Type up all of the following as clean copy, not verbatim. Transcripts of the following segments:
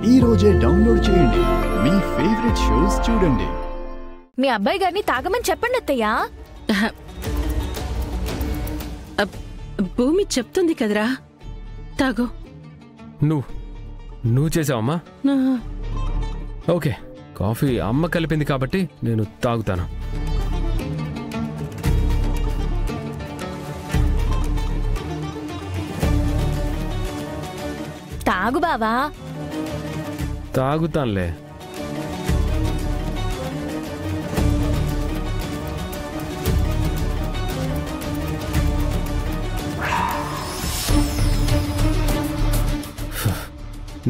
ఈ రోజే డౌన్లోడ్ చేయండి. మీ ఫేవరెట్ షోస్ చూడండి. మీ అబ్బాయి గారిని తాగమని చెప్పండి అత్తయ్యా. భూమి చెప్తుంది కదరా, తాగు. నువ్వు చేసావమ్మా? ఓకే, కాఫీ అమ్మ కలిపింది కాబట్టి నేను తాగుతాను. తాగు బావా. తాగుతానులే.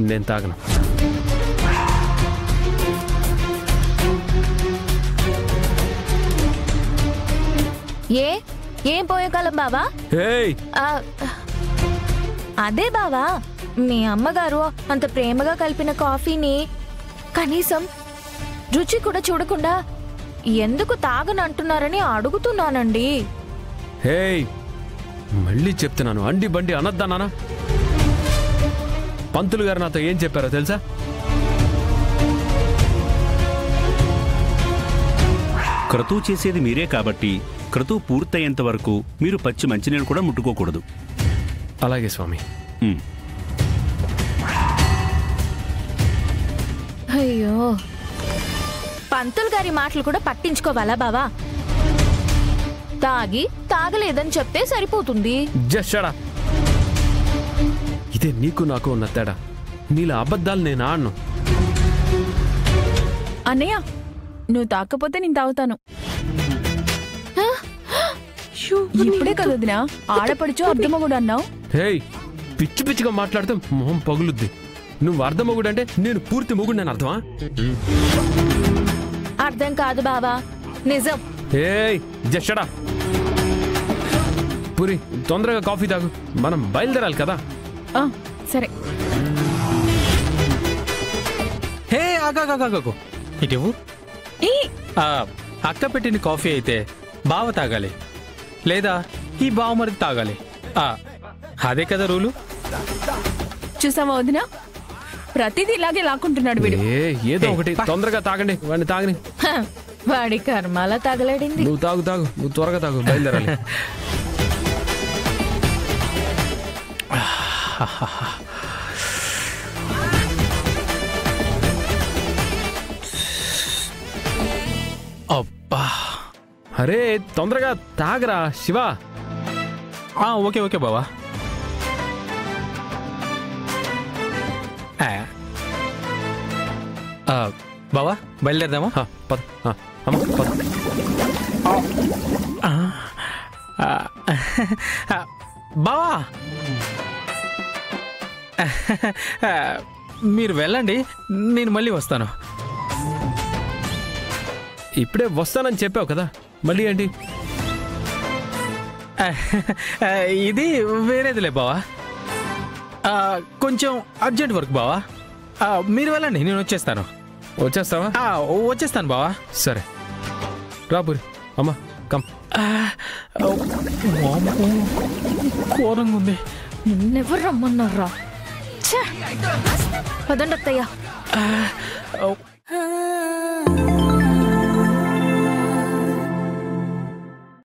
నేను తాగను. ఏం పోయేకాలం బావా? అదే బావా, మీ అమ్మగారు అంత ప్రేమగా కలిపిన కాఫీని కనీసం రుచి కూడా చూడకుండా ఎందుకు తాగనంటున్నారని అడుగుతున్నానండి. మళ్ళీ చెప్తున్నాను, అండి బండి అనొద్దన్నానా? పంతులు గారు నాతో ఏం చెప్పారో తెలుసా? క్రతువు చేసేది మీరే కాబట్టి క్రతువు పూర్తయ్యేంత వరకు మీరు పచ్చి మంచినీళ్ళు కూడా ముట్టుకోకూడదు. అలాగే స్వామి. అయ్యో, పంతులు గారి మాటలు కూడా పట్టించుకోవాలా బావా? తాగలేదని చెప్తే సరిపోతుంది. జస్టడా, ఇదే నీకు నాకు ఉన్న తేడా. నీలా అబద్ధాలు నేను ఆడను. అన్నయ్య, నువ్వు తాకపోతే నేను తాగుతాను. ఇప్పుడే కదా వదినా ఆడపడుచు అర్ధమగుడు అన్నావు. పిచ్చి పిచ్చిగా మాట్లాడితే మొహం పగులుద్ది. నువ్వు అర్ధమగుడు అంటే నేను పూర్తి మొగుడు నేను అర్థమా? అర్థం కాదు బావా, నిజం. జస్టడా, పూరి తొందరగా కాఫీ తాగు, మనం బయలుదేరాలి కదా. సరే. హే ఆగాగాగాగో, ఇటువు. అక్క పెట్టిన కాఫీ అయితే బావ తాగాలి, లేదా ఈ బావ మరి తాగాలి. అదే కదా రూలు. చూసావా వదినా, ప్రతిదీ ఇలాగే లాక్కుంటున్నాడు వీడు. ఏదో ఒకటి తొందరగా తాగండి, వాడిని తాగని. వాడి కర్మాల తగలడింది. నువ్వు తాగు, నువ్వు త్వరగా తాగు, బయలుదేరాలి. అబ్బా, అరే తొందరగా తాగరా శివ. ఓకే ఓకే బావా. బావా బయలుదేరదామా? పద అమ్మ పద. బావా మీరు వెళ్ళండి, నేను మళ్ళీ వస్తాను. ఇప్పుడే వస్తానని చెప్పావు కదా, మళ్ళీ ఏంటి? ఇది వేరేదిలే బావా, కొంచెం అర్జెంట్ వర్క్ బావా. మీరు వెళ్ళండి, నేను వచ్చేస్తాను. వచ్చేస్తావా? వచ్చేస్తాను బావా. సరే రాపురి. అమ్మా కమ్. ఘోరంగా ఉంది. నిన్నెవరు రమ్మన్నారా? పదండి అత్తయ్య.